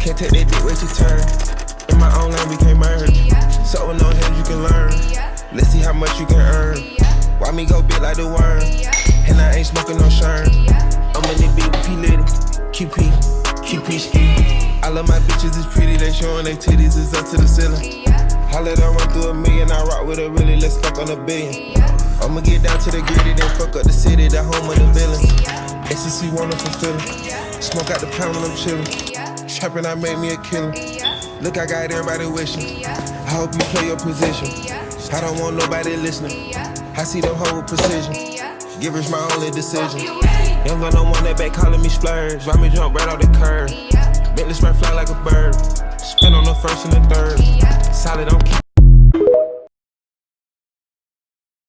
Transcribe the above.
Can't take that dick, wait your turn. In my own lane, we can't merge. So with no hands, you can learn. Let's see how much you can earn. Why me go big like the worm? And I ain't smoking no shern. I'm in the beat with P. Litty. QP ski. I love my bitches, it's pretty. They showing their titties, it's up to the ceiling. I let her run through a million. I rock with her really, let's fuck on a billion. I'ma get down to the gritty, then fuck up the city, the home of the villains. SEC wanna fulfill it. Smoke out the pound when I'm chillin'. Trappin', I made me a killer. Look, I got everybody wishing. I hope you play your position. I don't want nobody listening. I see them whole precision. Givers my only decision. Young gun don't want that back calling me splurge. Why me jump right off the curb? Bentley spread fly like a bird. Spin on the first and the third. Solid, don't keep